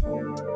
Oh!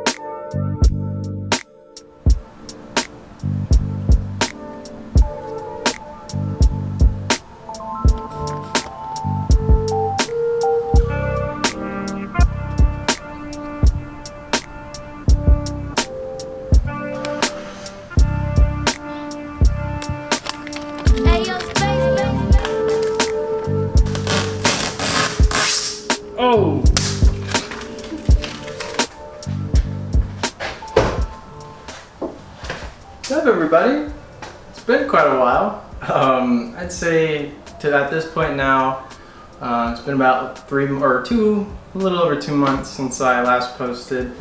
What's up, everybody? It's been quite a while. I'd say at this point now, it's been about a little over 2 months since I last posted.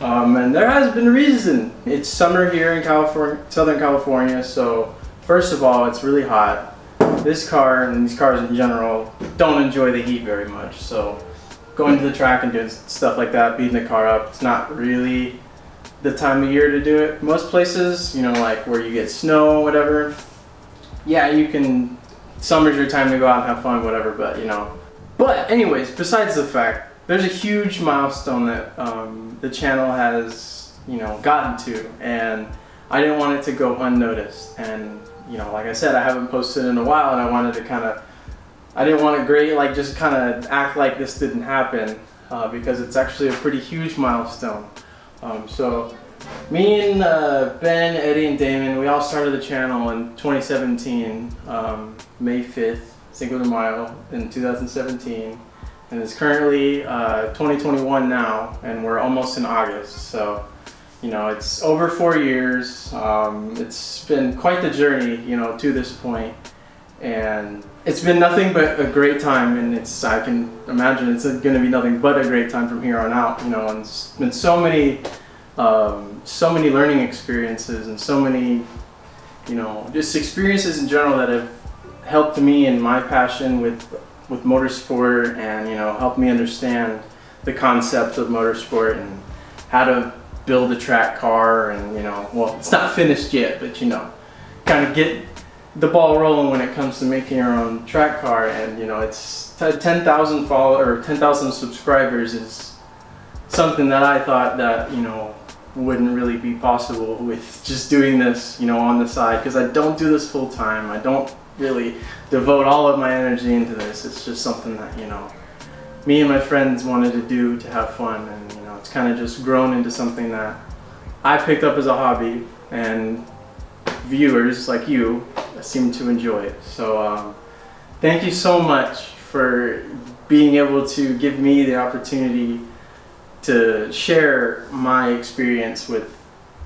And there has been a reason. It's summer here in California, Southern California, so first of all, it's really hot. This car and these cars in general don't enjoy the heat very much, so going to the track and doing stuff like that, beating the car up, it's not really the time of year to do it. Most places, you know, like where you get snow or whatever, yeah, you can, summer's your time to go out and have fun, whatever, but you know. But anyways, besides the fact, there's a huge milestone that the channel has, you know, gotten to, and I didn't want it to go unnoticed. And you know, like I said, I haven't posted in a while, and I wanted to I didn't want to just kind of act like this didn't happen, because it's actually a pretty huge milestone. So me and Ben, Eddie, and Damon, we all started the channel in 2017, May 5th, Cinco de Mayo in 2017. And it's currently 2021 now, and we're almost in August. So, you know, it's over 4 years. It's been quite the journey, you know, to this point. And it's been nothing but a great time, and I can imagine it's going to be nothing but a great time from here on out, you know. And it's been so many learning experiences, and so many, you know, just experiences in general that have helped me in my passion with motorsport, and you know, helped me understand the concept of motorsport and how to build a track car. And you know, well, it's not finished yet, but you know, kind of get the ball rolling when it comes to making your own track car. And you know, it's 10,000 followers or 10,000 subscribers is something that I thought that, you know, wouldn't really be possible with just doing this, you know, on the side, because I don't do this full time. I don't really devote all of my energy into this. It's just something that, you know, me and my friends wanted to do to have fun, and you know, it's kind of just grown into something that I picked up as a hobby, and viewers like you seem to enjoy it. So thank you so much for being able to give me the opportunity to share my experience with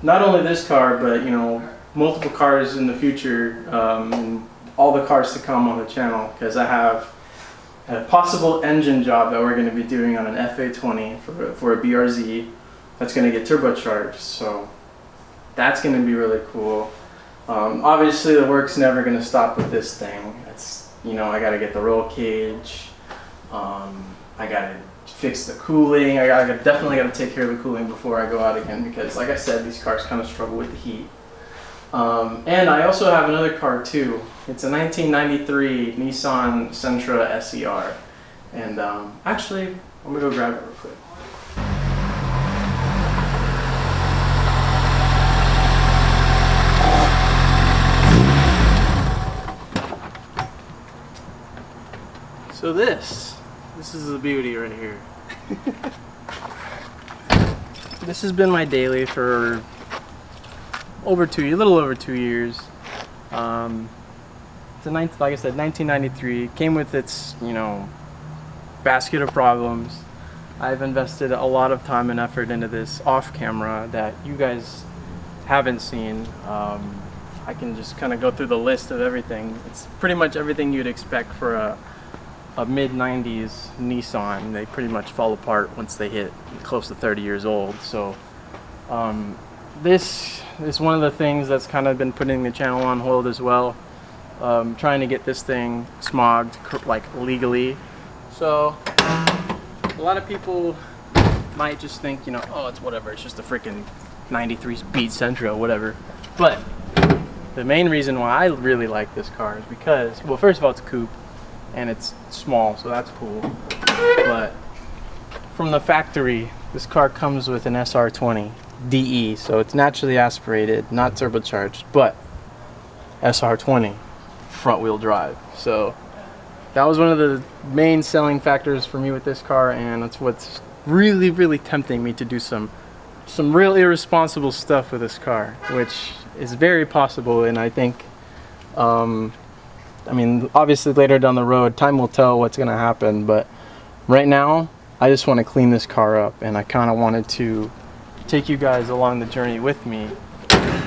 not only this car, but you know, multiple cars in the future, and all the cars to come on the channel, because I have a possible engine job that we're going to be doing on an FA20 for a BRZ that's going to get turbocharged. So that's going to be really cool. Obviously the work's never going to stop with this thing. It's, you know, I got to get the roll cage, I got to fix the cooling, I definitely got to take care of the cooling before I go out again, because like I said, these cars kind of struggle with the heat. And I also have another car too. It's a 1993 Nissan Sentra SER. And actually, I'm gonna go grab it real quick. So this is the beauty right here. This has been my daily for a little over 2 years. It's like I said, 1993. Came with its, you know, basket of problems. I've invested a lot of time and effort into this off camera that you guys haven't seen. I can just kind of go through the list of everything. It's pretty much everything you'd expect for a mid-90s Nissan. They pretty much fall apart once they hit close to 30 years old. So this is one of the things that's kind of been putting the channel on hold as well. Trying to get this thing smogged like legally. So a lot of people might just think, you know, oh, it's whatever, it's just a freaking 93 Speed Sentra, whatever. But the main reason why I really like this car is because, well, first of all, it's a coupe and it's small, so that's cool. But from the factory, this car comes with an SR20 DE, so it's naturally aspirated, not turbocharged, but SR20 front wheel drive. So that was one of the main selling factors for me with this car, and that's what's really tempting me to do some real irresponsible stuff with this car, which is very possible. And I think I mean, obviously later down the road, time will tell what's gonna happen, but right now I just want to clean this car up, and I kind of wanted to take you guys along the journey with me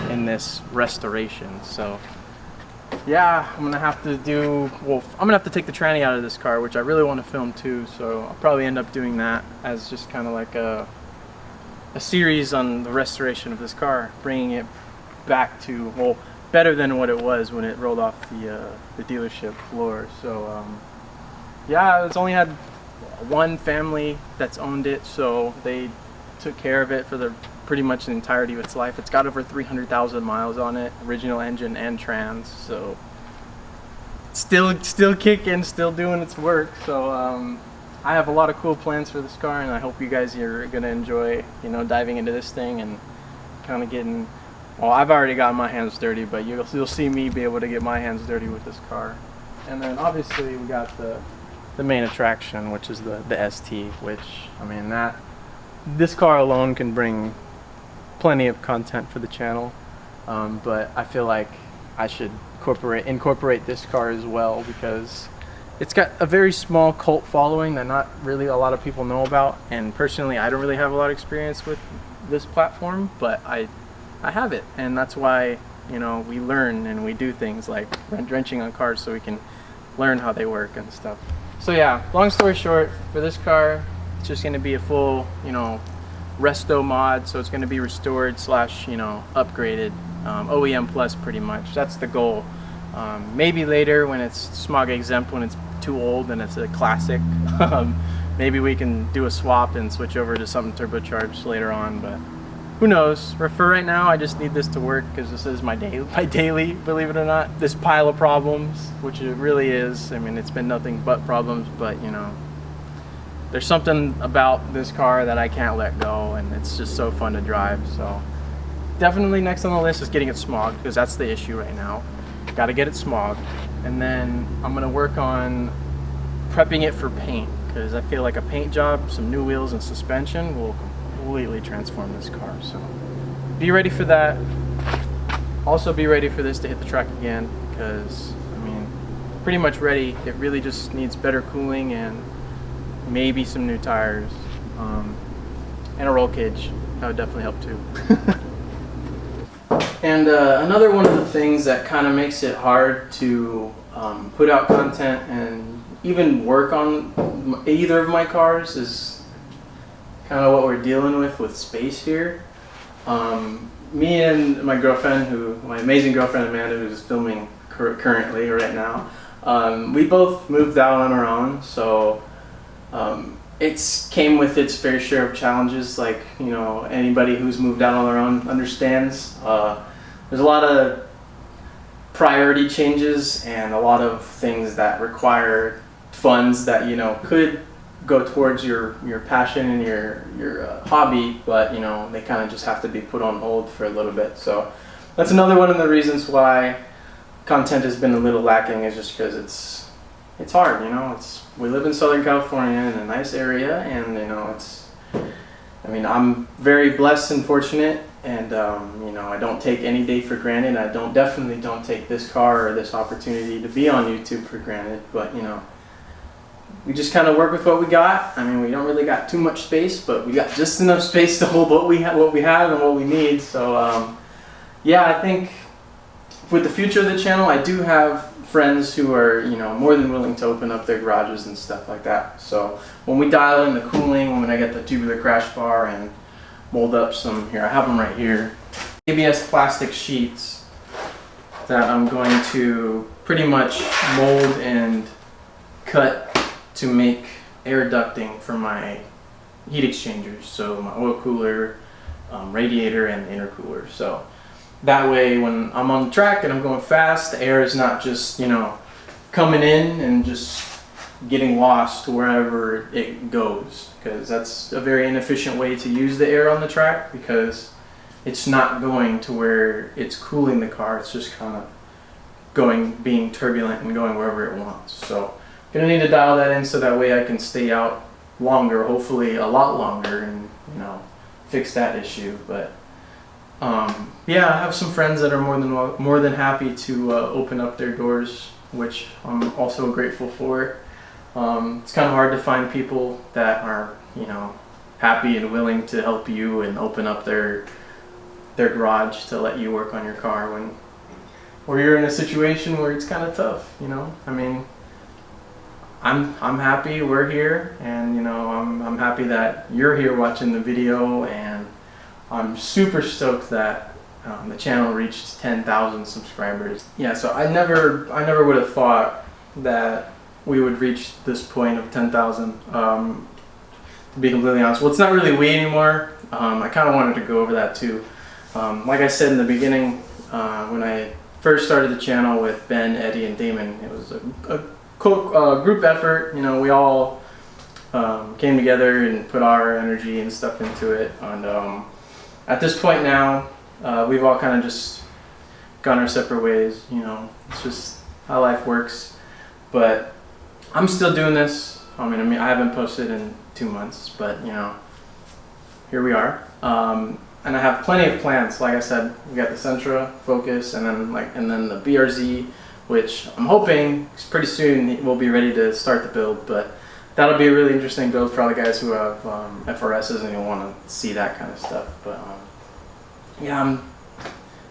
in this restoration. So yeah, I'm gonna have to take the tranny out of this car, which I really want to film too, so I'll probably end up doing that as just kind of like a series on the restoration of this car, bringing it back to, well, better than what it was when it rolled off the dealership floor. So yeah, it's only had one family that's owned it, so they took care of it for pretty much the entirety of its life. It's got over 300,000 miles on it, original engine and trans, so still kicking, still doing its work. So I have a lot of cool plans for this car, and I hope you guys are gonna enjoy, you know, diving into this thing and kind of getting, well, I've already got my hands dirty, but you'll see me be able to get my hands dirty with this car. And then obviously we got the main attraction, which is the ST, which, I mean, this car alone can bring plenty of content for the channel, but I feel like I should incorporate this car as well, because it's got a very small cult following that not really a lot of people know about, and personally I don't really have a lot of experience with this platform, but I have it, and that's why, you know, we learn and we do things like wrenching on cars so we can learn how they work and stuff. So yeah, long story short, for this car, it's just going to be a full, you know, resto mod, so it's going to be restored / you know, upgraded, OEM plus pretty much. That's the goal. Maybe later when it's smog exempt, when it's too old and it's a classic, maybe we can do a swap and switch over to something turbocharged later on, but who knows. For right now, I just need this to work, because this is my daily, believe it or not, this pile of problems, which it really is. I mean, it's been nothing but problems, but you know, there's something about this car that I can't let go, and it's just so fun to drive. So definitely next on the list is getting it smogged, because that's the issue right now. Got to get it smogged, and then I'm gonna work on prepping it for paint, because I feel like a paint job, some new wheels and suspension will completely transform this car. So be ready for that. Also be ready for this to hit the track again, because I mean, pretty much ready. It really just needs better cooling and maybe some new tires, and a roll cage. That would definitely help too. And another one of the things that kind of makes it hard to put out content and even work on either of my cars is kind of what we're dealing with space here. Me and my girlfriend, my amazing girlfriend Amanda, who's filming currently right now, we both moved out on our own, so it's came with its fair share of challenges, like, you know, anybody who's moved out on their own understands. There's a lot of priority changes and a lot of things that require funds that, you know, could go towards your passion and your hobby, but you know, they kind of just have to be put on hold for a little bit. So that's another one of the reasons why content has been a little lacking, is just because it's hard, you know. We live in Southern California in a nice area, and you know, I mean, I'm very blessed and fortunate, and you know, I don't take any day for granted. I definitely don't take this car or this opportunity to be on YouTube for granted, but you know, we just kind of work with what we got. I mean, we don't really got too much space, but we got just enough space to hold what we have and what we need. So yeah, I think with the future of the channel, I do have friends who are, you know, more than willing to open up their garages and stuff like that. So when we dial in the cooling, when I get the tubular crash bar and mold up some, here I have them right here, ABS plastic sheets that I'm going to pretty much mold and cut to make air ducting for my heat exchangers, so my oil cooler, radiator, and intercooler. So that way, when I'm on the track and I'm going fast, the air is not just, you know, coming in and just getting lost wherever it goes, because that's a very inefficient way to use the air on the track, because it's not going to where it's cooling the car. It's just kind of being turbulent and going wherever it wants. So gonna need to dial that in so that way I can stay out longer, hopefully a lot longer, and fix that issue. But yeah, I have some friends that are more than happy to open up their doors, which I'm also grateful for. It's kind of hard to find people that are happy and willing to help you and open up their garage to let you work on your car when you're in a situation where it's kind of tough. I mean, I'm happy we're here, and I'm happy that you're here watching the video, and I'm super stoked that the channel reached 10,000 subscribers. Yeah, so I never would have thought that we would reach this point of 10,000. To be completely honest, well, it's not really we anymore. I kind of wanted to go over that too. Like I said in the beginning, when I first started the channel with Ben, Eddie, and Damon, it was a group effort. We all came together and put our energy and stuff into it. And at this point now, we've all kind of just gone our separate ways. It's just how life works. But I'm still doing this. I mean, I haven't posted in 2 months, but here we are. And I have plenty of plans. Like I said, we got the Sentra, Focus, and then the BRZ, which I'm hoping pretty soon we'll be ready to start the build. But that'll be a really interesting build for all the guys who have FRSs and you'll want to see that kind of stuff. But yeah,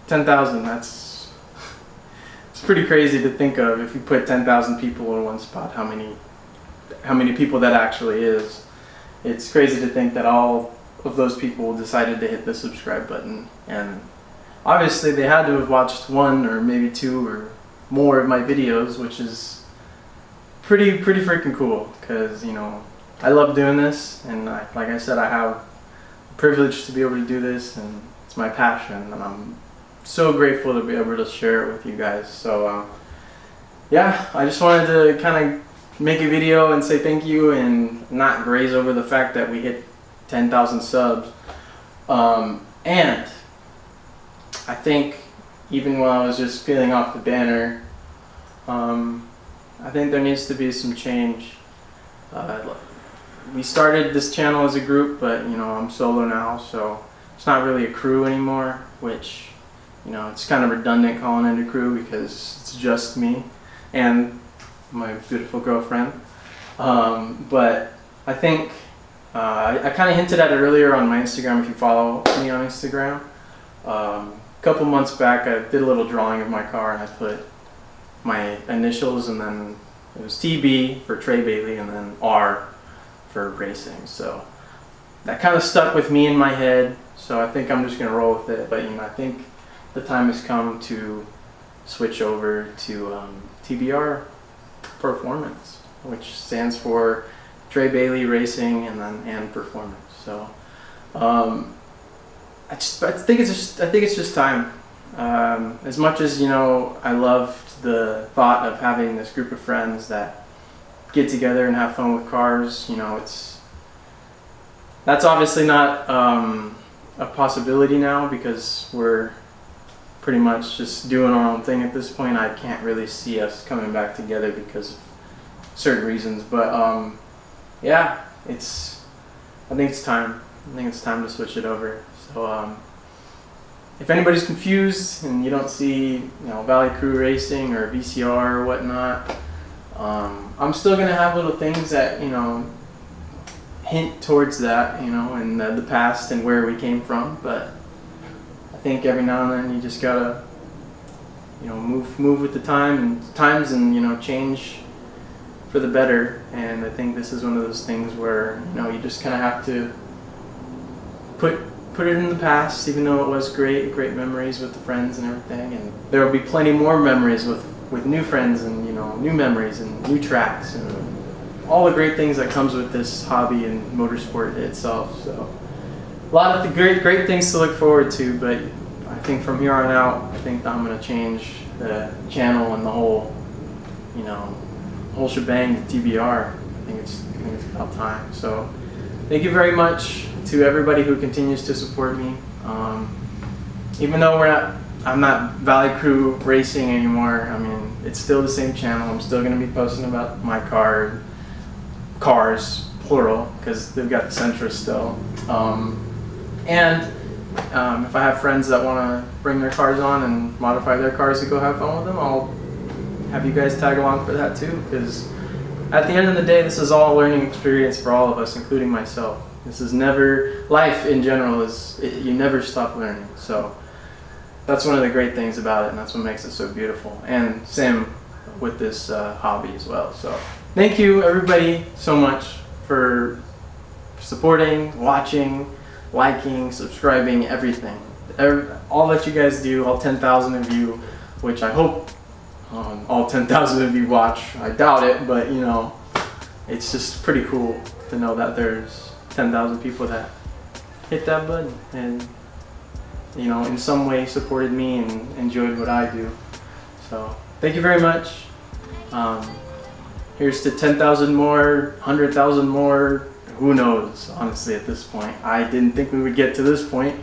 10,000. It's pretty crazy to think of. If you put 10,000 people in one spot, how many people that actually is. It's crazy to think that all of those people decided to hit the subscribe button, and obviously they had to have watched 1 or maybe 2 or more of my videos, which is pretty freaking cool, because I love doing this, and like I said, I have the privilege to be able to do this, and it's my passion, and I'm so grateful to be able to share it with you guys. So yeah, I just wanted to kind of make a video and say thank you and not graze over the fact that we hit 10,000 subs. And I think even while I was just peeling off the banner, I think there needs to be some change. We started this channel as a group, but I'm solo now, so it's not really a crew anymore, which it's kind of redundant calling it a crew because it's just me and my beautiful girlfriend. But I think I kind of hinted at it earlier on my Instagram, if you follow me on Instagram. A couple months back I did a little drawing of my car, and I put my initials, and then it was TB for Trey Bailey and then R for racing. So that kind of stuck with me in my head, so I think I'm just going to roll with it. But I think the time has come to switch over to TBR Performance, which stands for Trey Bailey Racing and Performance. So I think it's just time. As much as I loved the thought of having this group of friends that get together and have fun with cars. That's obviously not a possibility now, because we're pretty much just doing our own thing at this point. I can't really see us coming back together because of certain reasons. But yeah, I think it's time. I think it's time to switch it over. So if anybody's confused and you don't see Valley Crew Racing or VCR or whatnot, I'm still gonna have little things that hint towards that, in the past and where we came from. But I think every now and then you just gotta move with the times and change for the better. And I think this is one of those things where you just kind of have to put it in the past, even though it was great memories with the friends and everything. And there will be plenty more memories with new friends and new memories and new tracks and all the great things that comes with this hobby and motorsport itself. So a lot of the great things to look forward to. But I think from here on out, I think I'm going to change the channel and the whole whole shebang to TBR. I think it's about time. So thank you very much to everybody who continues to support me. Even though I'm not Valley Crew Racing anymore. I mean, it's still the same channel. I'm still going to be posting about my cars, plural, because they've got the Sentra still. If I have friends that want to bring their cars on and modify their cars to go have fun with them, I'll have you guys tag along for that too, because at the end of the day, this is all a learning experience for all of us, including myself. This is never, life in general you never stop learning. So that's one of the great things about it, and that's what makes it so beautiful. And same with this hobby as well. So thank you everybody so much for supporting, watching, liking, subscribing, everything. All that you guys do, all 10,000 of you, which I hope all 10,000 of you watch. I doubt it, but you know, it's just pretty cool to know that there's 10,000 people that hit that button and, you know, in some way supported me and enjoyed what I do. So thank you very much. Here's to 10,000 more, 100,000 more. Who knows, honestly, at this point. I didn't think we would get to this point,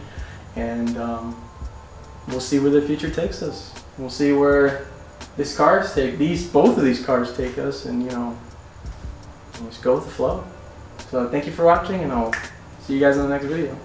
and we'll see where the future takes us. We'll see where both of these cars take us, and you know, we'll just go with the flow. So thank you for watching, and I'll see you guys in the next video.